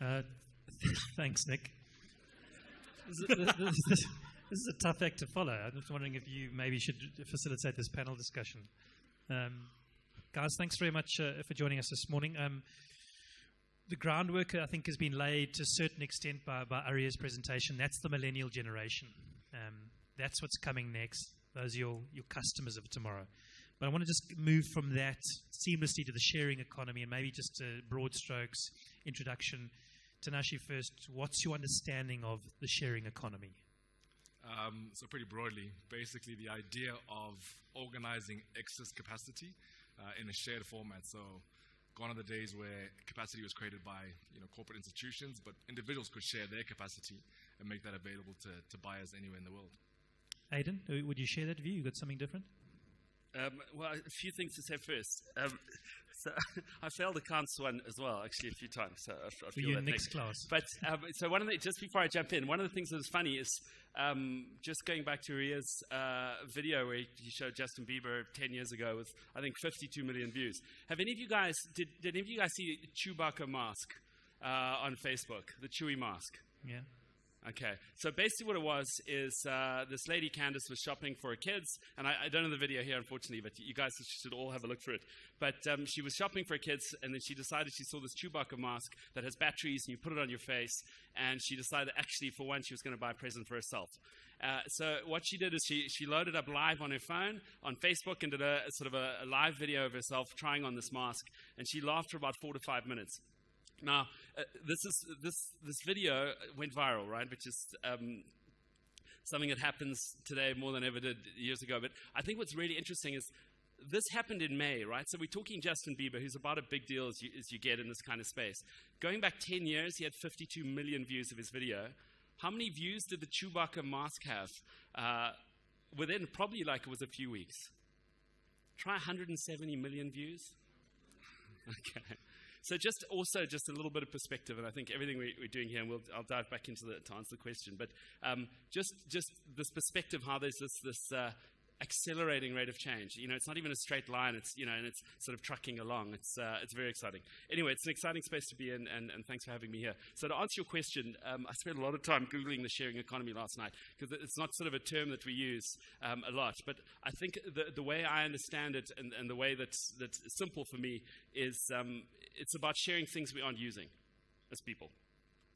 Uh, Thanks, Nick. This is a tough act to follow. I'm just wondering if you maybe should facilitate this panel discussion. Guys, thanks very much for joining us this morning. The groundwork, I think, has been laid to a certain extent by Arya's presentation. That's the millennial generation. That's what's coming next. Those are your customers of tomorrow. But I want to just move from that seamlessly to the sharing economy and maybe just a broad strokes introduction. Tinashe first, what's your understanding of the sharing economy? So pretty broadly, basically the idea of organizing excess capacity in a shared format. So gone are the days where capacity was created by corporate institutions, but individuals could share their capacity and make that available to buyers anywhere in the world. Aidan, would you share that view? You got something different? Well, a few things to say first. So I failed accounts one as well, actually, a few times. So I feel you that next class. But so one of the, just before I jump in, one of the things that was funny is just going back to Ria's video where he showed Justin Bieber 10 years ago with, I think, 52 million views. Have any of you guys, did any of you guys see Chewbacca mask on Facebook, the Chewie mask? Yeah. Okay, so basically what it was is this lady, Candace, was shopping for her kids, and I don't know the video here, unfortunately, but you guys should all have a look for it. But she was shopping for her kids, and then she decided she saw this Chewbacca mask that has batteries, and you put it on your face, and she decided actually, for once, she was going to buy a present for herself. So what she did is she loaded up live on her phone, on Facebook, and did a sort of a live video of herself trying on this mask, and she laughed for about 4 to 5 minutes. Now, this video went viral, right? Which is something that happens today more than ever did years ago. But I think what's really interesting is this happened in May, right? So we're talking Justin Bieber, who's about a big deal as you get in this kind of space. Going back 10 years, he had 52 million views of his video. How many views did the Chewbacca mask have? Within probably it was a few weeks. Try 170 million views. Okay. So just a little bit of perspective, and I think everything we're doing here, and I'll dive back into to answer the question, but just this perspective, how there's this accelerating rate of change. It's not even a straight line. It's and it's sort of trucking along. It's very exciting. Anyway, it's an exciting space to be in, and thanks for having me here. So to answer your question, I spent a lot of time Googling the sharing economy last night because it's not sort of a term that we use a lot. But I think the way I understand it and the way that's simple for me is it's about sharing things we aren't using as people.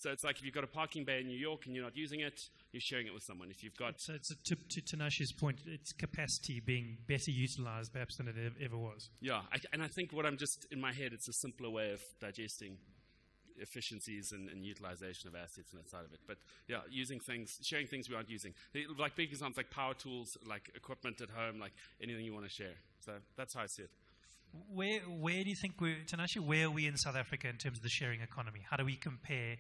So it's like if you've got a parking bay in New York and you're not using it, you're sharing it with someone. If you've got... So it's to Tinashe's point, it's capacity being better utilized perhaps than it ever was. Yeah, and I think what I'm just, in my head, it's a simpler way of digesting efficiencies and utilization of assets and that side of it. But yeah, sharing things we aren't using. Like big examples like power tools, like equipment at home, like anything you want to share. So that's how I see it. Where do you think Tinashe, where are we in South Africa in terms of the sharing economy? How do we compare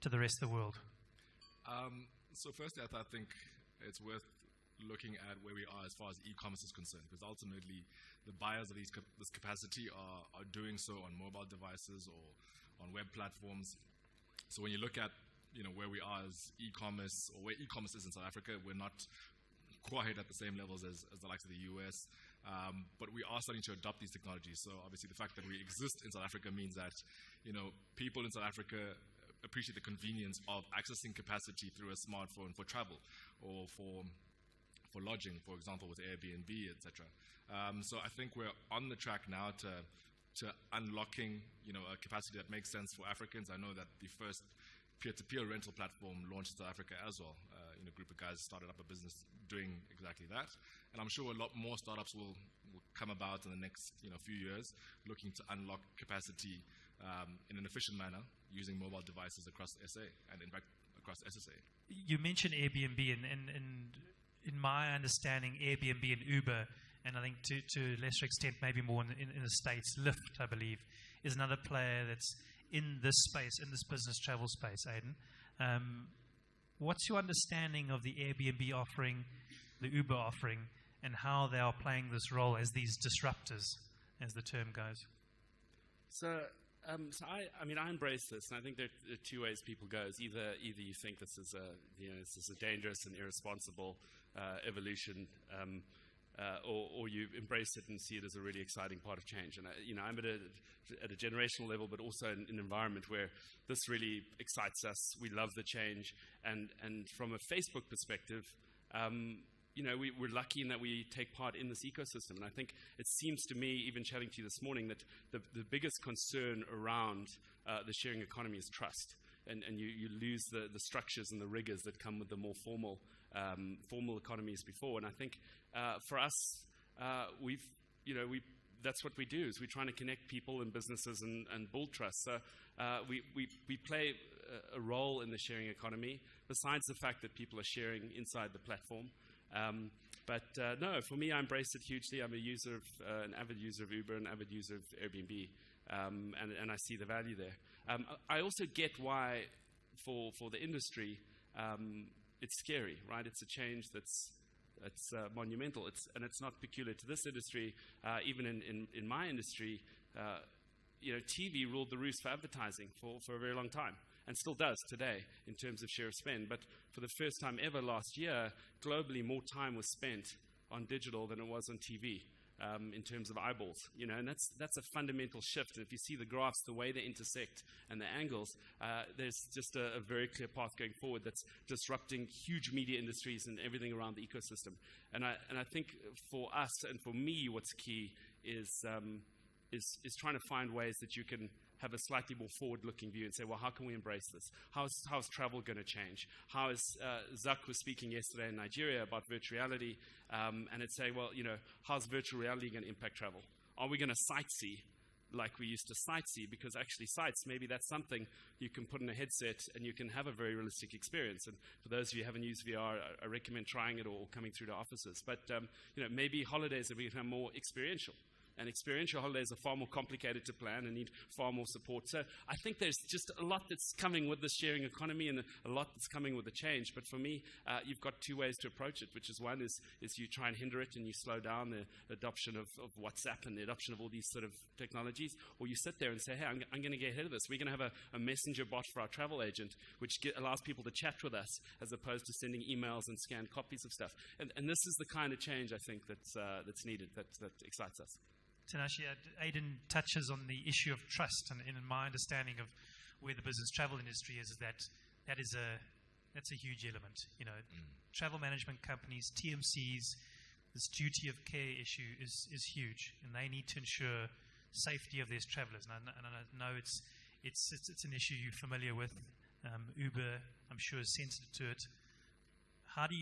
to the rest of the world? So firstly, I think it's worth looking at where we are as far as e-commerce is concerned, because ultimately the buyers of this capacity are doing so on mobile devices or on web platforms. So when you look at where we are as e-commerce, or where e-commerce is in South Africa, we're not quite at the same levels as the likes of the US, but we are starting to adopt these technologies. So obviously the fact that we exist in South Africa means that people in South Africa appreciate the convenience of accessing capacity through a smartphone for travel or for lodging, for example, with Airbnb, etc. So I think we're on the track now to unlocking a capacity that makes sense for Africans. I know that the first peer-to-peer rental platform launched in South Africa as well. A group of guys started up a business doing exactly that, and I'm sure a lot more startups will come about in the next few years, looking to unlock capacity in an efficient manner using mobile devices across SA and in fact across SSA. You mentioned Airbnb, and in my understanding, Airbnb and Uber, and I think to a lesser extent maybe more in the States, Lyft, I believe, is another player that's in this space, in this business travel space. Aidan, what's your understanding of the Airbnb offering, the Uber offering, and how they are playing this role as these disruptors, as the term goes? So I embrace this, and I think there are two ways people go. Is either you think this is a dangerous and irresponsible evolution, or you embrace it and see it as a really exciting part of change. And I'm at a generational level, but also in an environment where this really excites us. We love the change, and from a Facebook perspective, we're lucky in that we take part in this ecosystem. And I think it seems to me, even chatting to you this morning, that the biggest concern around the sharing economy is trust. And you lose the structures and the rigors that come with the more formal economies before. And I think for us, that's what we do, is we're trying to connect people and businesses and build trust. So we play a role in the sharing economy, besides the fact that people are sharing inside the platform. No, for me, I embrace it hugely. I'm an avid user of Uber, an avid user of Airbnb, and I see the value there. I also get why, for the industry, it's scary, right? It's a change that's monumental. It's not peculiar to this industry. Even in my industry, TV ruled the roost for advertising for a very long time, and still does today in terms of share of spend. But for the first time ever last year, globally, more time was spent on digital than it was on TV. In terms of eyeballs, and that's a fundamental shift. And if you see the graphs, the way they intersect and the angles, there's just a very clear path going forward that's disrupting huge media industries and everything around the ecosystem. And I think for us and for me, what's key is trying to find ways that you can have a slightly more forward-looking view and say, well, how can we embrace this? How's travel going to change? How is Zach was speaking yesterday in Nigeria about virtual reality, and it's saying, well, how's virtual reality going to impact travel? Are we going to sightsee like we used to sightsee? Because actually sites, maybe that's something you can put in a headset and you can have a very realistic experience. And for those of you who haven't used VR, I recommend trying it or coming through to offices. But maybe holidays have become more experiential. And experiential holidays are far more complicated to plan and need far more support. So I think there's just a lot that's coming with the sharing economy and a lot that's coming with the change. But for me, you've got two ways to approach it, which is one is you try and hinder it and you slow down the adoption of WhatsApp and the adoption of all these sort of technologies. Or you sit there and say, hey, I'm going to get ahead of this. We're going to have a messenger bot for our travel agent, which allows people to chat with us as opposed to sending emails and scanned copies of stuff. And this is the kind of change I think that's needed, that excites us. Tinashe, Aidan touches on the issue of trust, and in my understanding of where the business travel industry is that's a huge element. Travel management companies, TMCs, this duty of care issue is huge, and they need to ensure safety of their travelers. And I know it's an issue you're familiar with. Uber, I'm sure, is sensitive to it. How do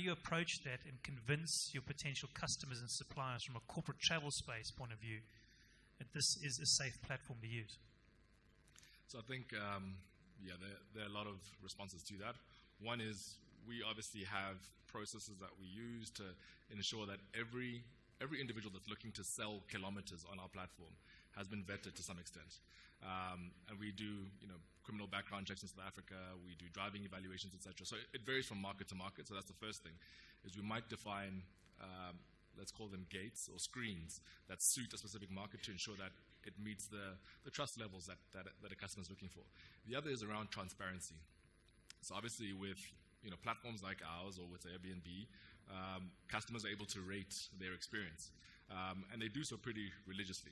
you approach that and convince your potential customers and suppliers from a corporate travel space point of view that this is a safe platform to use? So I think, there are a lot of responses to that. One is we obviously have processes that we use to ensure that every individual that's looking to sell kilometers on our platform has been vetted to some extent. And we do, criminal background checks in South Africa, we do driving evaluations, etc. So it varies from market to market. So that's the first thing, is we might define, let's call them gates or screens that suit a specific market to ensure that it meets the trust levels that a customer is looking for. The other is around transparency. So obviously with platforms like ours or with Airbnb, customers are able to rate their experience, and they do so pretty religiously.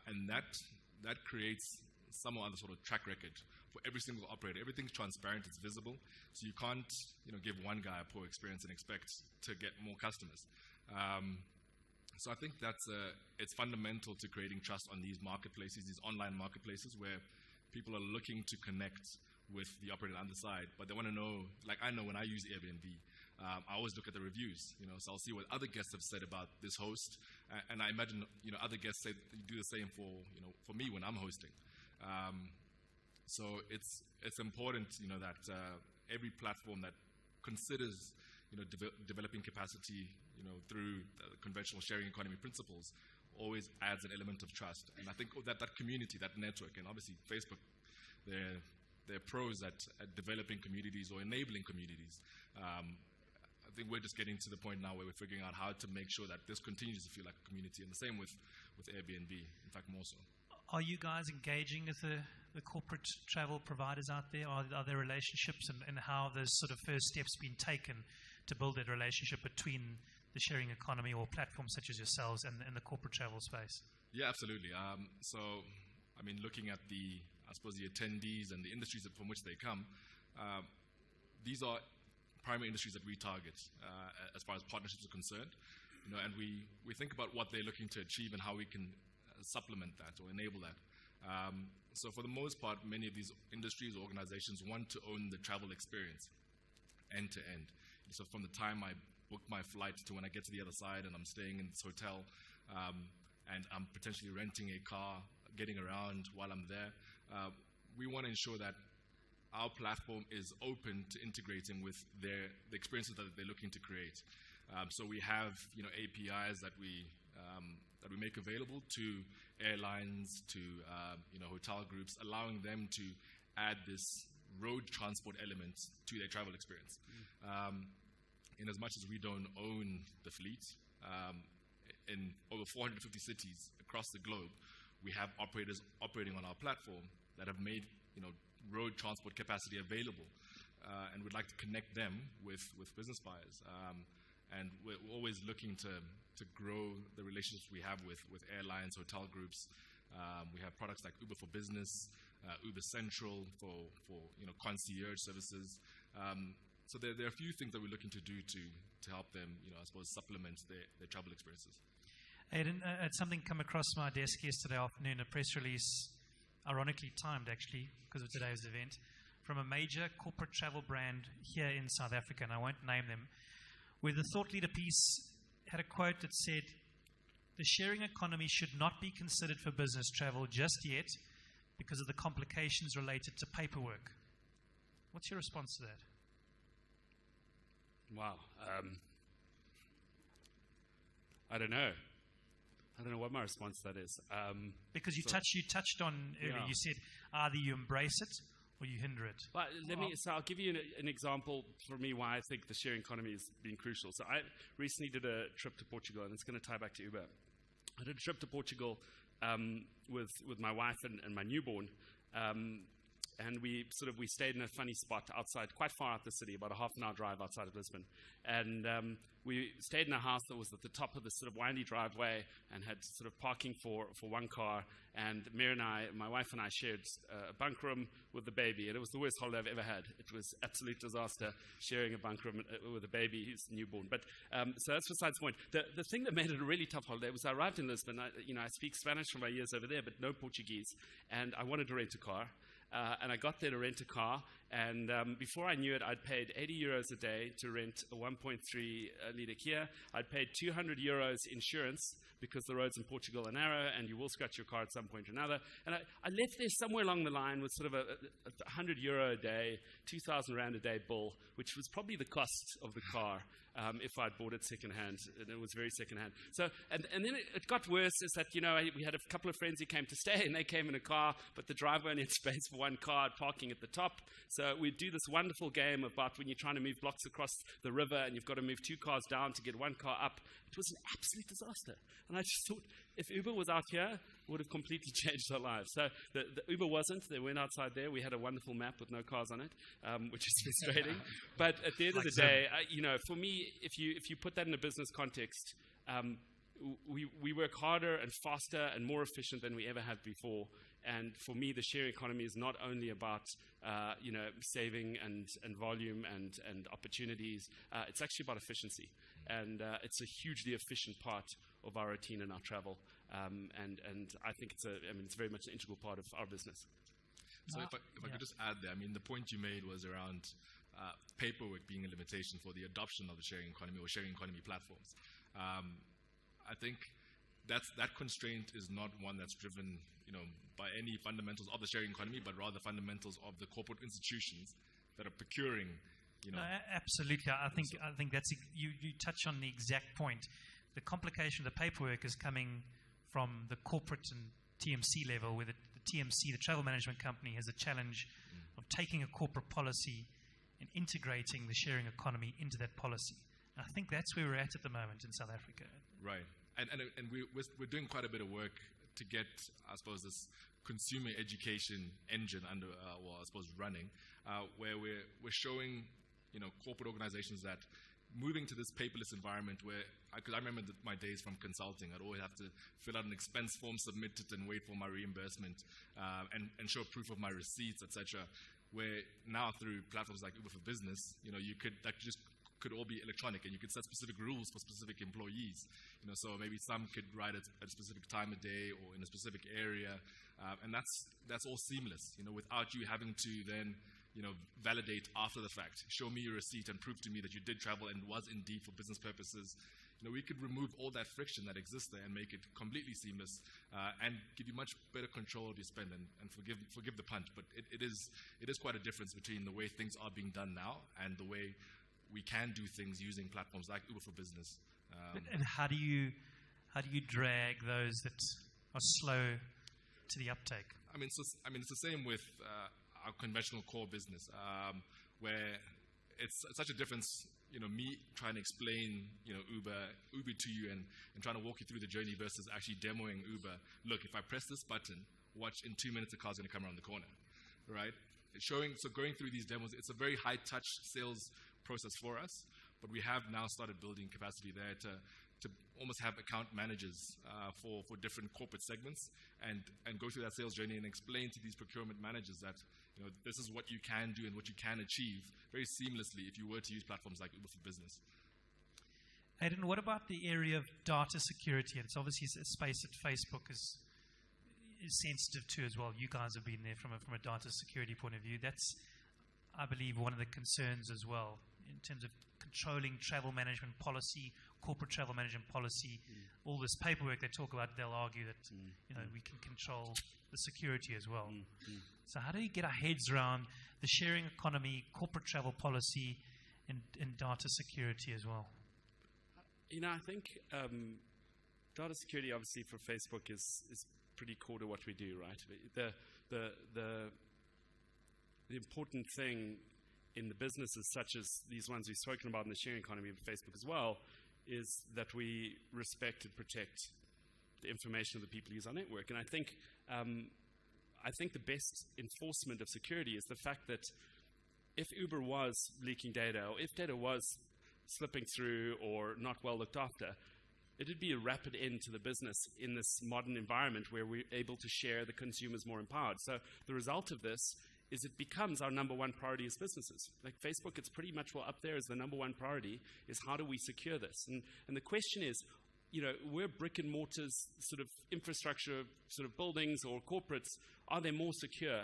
And that creates some other sort of track record for every single operator. Everything's transparent, it's visible, so you can't give one guy a poor experience and expect to get more customers. So I think it's fundamental to creating trust on these marketplaces, these online marketplaces where people are looking to connect with the operator on the side, but they want to know, like I know when I use Airbnb, I always look at the reviews, so I'll see what other guests have said about this host, and I imagine, other guests do the same for me when I'm hosting. So it's important, that every platform that considers, developing capacity, through conventional sharing economy principles, always adds an element of trust. And I think that community, that network, and obviously Facebook, they're pros at developing communities or enabling communities. I think we're just getting to the point now where we're figuring out how to make sure that this continues to feel like a community, and the same with Airbnb, in fact more so. Are you guys engaging with the corporate travel providers out there? Are there relationships, and how have those sort of first steps been taken to build that relationship between the sharing economy or platforms such as yourselves and the corporate travel space? Yeah, absolutely. So, I mean, looking at the attendees and the industries from which they come, these are primary industries that we target as far as partnerships are concerned. And we think about what they're looking to achieve and how we can supplement that or enable that. So for the most part, many of these industries or organizations want to own the travel experience end to end. So from the time I book my flight to when I get to the other side and I'm staying in this hotel and I'm potentially renting a car, getting around while I'm there, we want to ensure that our platform is open to integrating with the experiences that they're looking to create. So we have APIs that we make available to airlines, to hotel groups, allowing them to add this road transport element to their travel experience. In as much as we don't own the fleet, in over 450 cities across the globe, we have operators operating on our platform that have made road transport capacity available, and we'd like to connect them with business buyers. And we're always looking to grow the relationships we have with airlines, hotel groups. We have products like Uber for Business, Uber Central for concierge services. So there are a few things that we're looking to do to help them, supplement their travel experiences. Aidan, had something come across my desk yesterday afternoon, a press release, ironically timed actually, because of today's event, from a major corporate travel brand here in South Africa, and I won't name them, where the thought leader piece had a quote that said, "The sharing economy should not be considered for business travel just yet because of the complications related to paperwork." What's your response to that? Wow. I don't know. I don't know what my response to that is. Because you touched on earlier, Yeah. you said either you embrace it or you hinder it. Well, so I'll give you an example for me why I think the sharing economy has been crucial. So I recently did a trip to Portugal, and it's going to tie back to Uber. I did a trip to Portugal with my wife and my newborn, and we stayed in a funny spot outside, quite far out the city, about a half an hour drive outside of Lisbon. And we stayed in a house that was at the top of this sort of windy driveway and had sort of parking for one car. And my wife and I shared a bunk room with the baby, and it was the worst holiday I've ever had. It was absolute disaster sharing a bunk room with a baby who's newborn. But so that's besides the point. The thing that made it a really tough holiday was I arrived in Lisbon. I speak Spanish from my years over there, but no Portuguese, and I wanted to rent a car. And I got there to rent a car, and before I knew it, I'd paid 80 euros a day to rent a 1.3 litre Kia. I'd paid 200 euros insurance because the roads in Portugal are narrow and you will scratch your car at some point or another. And I left there somewhere along the line with sort of a 100 euro a day, 2,000 rand a day bill, which was probably the cost of the car if I'd bought it secondhand, and it was very secondhand. So, and then it got worse, is that, we had a couple of friends who came to stay, and they came in a car, but the driver only had space for one car parking at the top. So we'd do this wonderful game about when you're trying to move blocks across the river, and you've got to move two cars down to get one car up. It was an absolute disaster. And I just thought, if Uber was out here, it would have completely changed our lives. So the Uber wasn't. They went outside there. We had a wonderful map with no cars on it, which is frustrating. But at the end of the day, for me, if you put that in a business context, we work harder and faster and more efficient than we ever have before. And for me, the sharing economy is not only about saving and volume and opportunities. It's actually about efficiency, and it's a hugely efficient part of our routine and our travel. And I think it's very much an integral part of our business. So if I could just add there, the point you made was around paperwork being a limitation for the adoption of the sharing economy or sharing economy platforms. I think that constraint is not one that's driven, by any fundamentals of the sharing economy, but rather fundamentals of the corporate institutions that are procuring. No, absolutely. I think that's you touch on the exact point. The complication of the paperwork is coming from the corporate and TMC level, where the TMC, the travel management company, has a challenge of taking a corporate policy and integrating the sharing economy into that policy. And I think that's where we're at the moment in South Africa. Right. And we're doing quite a bit of work to get, I suppose, this consumer education engine running, where we're showing, corporate organizations that moving to this paperless environment where, because I remember my days from consulting, I'd always have to fill out an expense form, submit it, and wait for my reimbursement, and show proof of my receipts, etc. Where now through platforms like Uber for Business, could all be electronic, and you could set specific rules for specific employees. So maybe some could ride at a specific time of day or in a specific area, and that's all seamless. Without you having to then validate after the fact, show me your receipt and prove to me that you did travel and was indeed for business purposes. We could remove all that friction that exists there and make it completely seamless, and give you much better control of your spend, and forgive the punt, but it is quite a difference between the way things are being done now and the way we can do things using platforms like Uber for Business. And how do you drag those that are slow to the uptake? It's the same with our conventional core business, where it's such a difference. Me trying to explain, Uber to you and trying to walk you through the journey versus actually demoing Uber. Look, if I press this button, watch, in 2 minutes the car's going to come around the corner, right? Going through these demos, it's a very high touch sales process for us, but we have now started building capacity there to almost have account managers for different corporate segments, and go through that sales journey and explain to these procurement managers that this is what you can do and what you can achieve very seamlessly if you were to use platforms like Uber for Business. Aidan, what about the area of data security? And it's obviously a space that Facebook is sensitive to as well. You guys have been there from a data security point of view. That's, I believe, one of the concerns as well in terms of controlling travel management policy, corporate travel management policy. All this paperwork they talk about, they'll argue that we can control the security as well. So how do you get our heads around the sharing economy, corporate travel policy, and data security as well? I think data security, obviously, for Facebook is pretty core to what we do, right? The important thing in the businesses such as these ones we've spoken about in the sharing economy of Facebook as well is that we respect and protect the information of the people who use our network. And I think the best enforcement of security is the fact that if Uber was leaking data, or if data was slipping through or not well looked after, it would be a rapid end to the business in this modern environment where we're able to share the consumers more empowered. So the result of this is it becomes our number one priority as businesses. Like Facebook, it's pretty much well up there as the number one priority is how do we secure this? And the question is, we're brick and mortars sort of infrastructure sort of buildings or corporates, are they more secure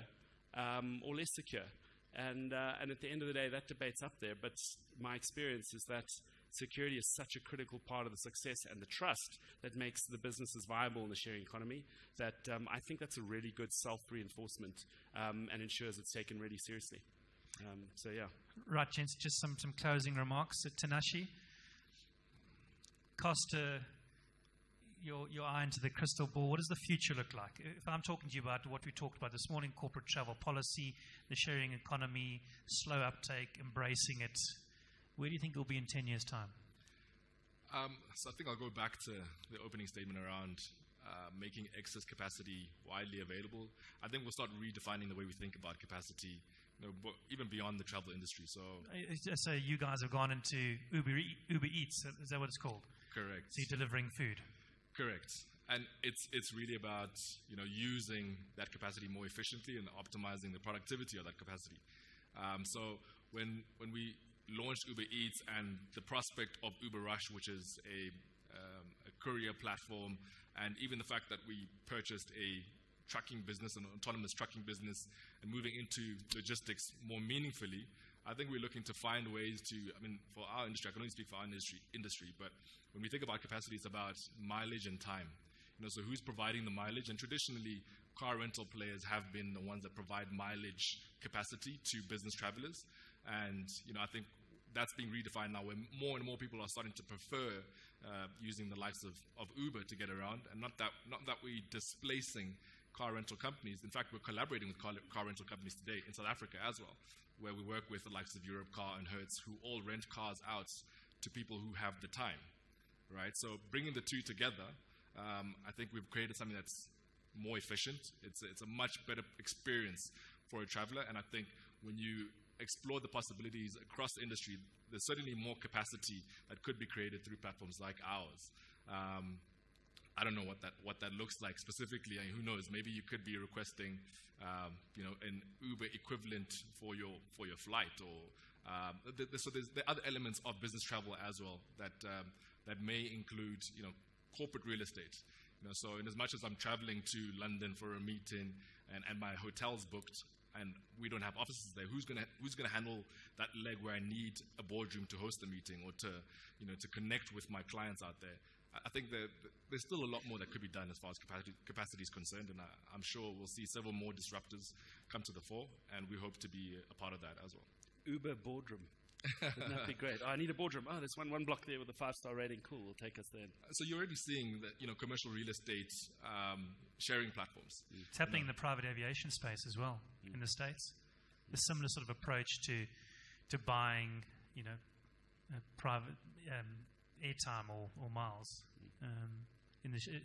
or less secure? And at the end of the day, that debate's up there. But my experience is that security is such a critical part of the success and the trust that makes the businesses viable in the sharing economy that I think that's a really good self-reinforcement and ensures it's taken really seriously. So, yeah. Right, gents, just some closing remarks. Tinashe, cast your eye into the crystal ball. What does the future look like? If I'm talking to you about what we talked about this morning, corporate travel policy, the sharing economy, slow uptake, embracing it, where do you think it will be in 10 years' time? So I think I'll go back to the opening statement around making excess capacity widely available. I think we'll start redefining the way we think about capacity, even beyond the travel industry. So you guys have gone into Uber Eats. Is that what it's called? Correct. So you're delivering food. Correct. And it's really about using that capacity more efficiently and optimizing the productivity of that capacity. So when we launched Uber Eats and the prospect of Uber Rush, which is a courier platform, and even the fact that we purchased a trucking business, an autonomous trucking business, and moving into logistics more meaningfully, I think we're looking to find ways to, for our industry, I can only speak for our industry, but when we think about capacity, it's about mileage and time. So who's providing the mileage? And traditionally, car rental players have been the ones that provide mileage capacity to business travelers. And, I think that's being redefined now, where more and more people are starting to prefer using the likes of Uber to get around, and not that we're displacing car rental companies. In fact, we're collaborating with car rental companies today in South Africa as well, where we work with the likes of Europcar and Hertz, who all rent cars out to people who have the time, right? So bringing the two together, I think we've created something that's more efficient. It's a much better experience for a traveler, and I think when you explore the possibilities across the industry, there's certainly more capacity that could be created through platforms like ours. I don't know what that looks like specifically. I mean, who knows? Maybe you could be requesting, an Uber equivalent for your flight, or so there are other elements of business travel as well that may include, corporate real estate. So in as much as I'm traveling to London for a meeting and my hotel's booked and we don't have offices there, who's gonna handle that leg where I need a boardroom to host the meeting or to connect with my clients out there? I think that there's still a lot more that could be done as far as capacity is concerned, and I'm sure we'll see several more disruptors come to the fore, and we hope to be a part of that as well. Uber boardroom. Wouldn't that be great? Oh, I need a boardroom. Oh, there's one block there with a 5-star rating. Cool, we'll take us there. So you're already seeing that, commercial real estate sharing platforms. It's happening in the private aviation space as well in the States. A similar sort of approach to buying, private airtime or miles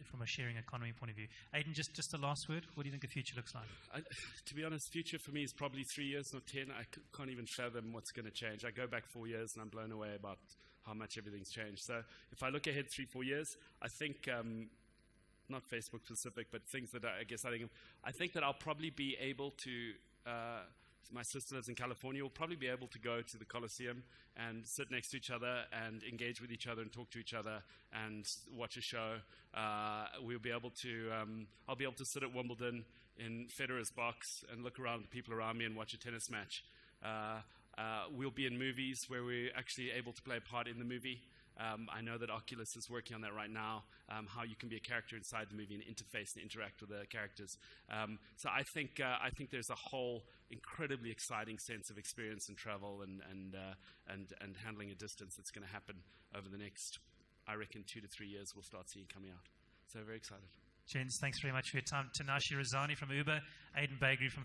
from a sharing economy point of view. Aidan, just a last word. What do you think the future looks like? To be honest, future for me is probably 3 years, not 10. I can't even fathom what's going to change. I go back 4 years and I'm blown away about how much everything's changed. So if I look ahead 3-4 years, I think, not Facebook specific, but things that I think that I'll probably be able to, my sister lives in California, we'll probably be able to go to the Coliseum and sit next to each other and engage with each other and talk to each other and watch a show. We'll be able to, I'll be able to sit at Wimbledon in Federer's box and look around at the people around me and watch a tennis match. We'll be in movies where we're actually able to play a part in the movie. I know that Oculus is working on that right now, how you can be a character inside the movie and interface and interact with the characters. So I think there's a whole incredibly exciting sense of experience and travel and handling a distance that's going to happen over the next, I reckon, 2 to 3 years. We'll start seeing coming out. So very excited. Gents, thanks very much for your time. Tinashe Ruzane from Uber, Aidan Bagri from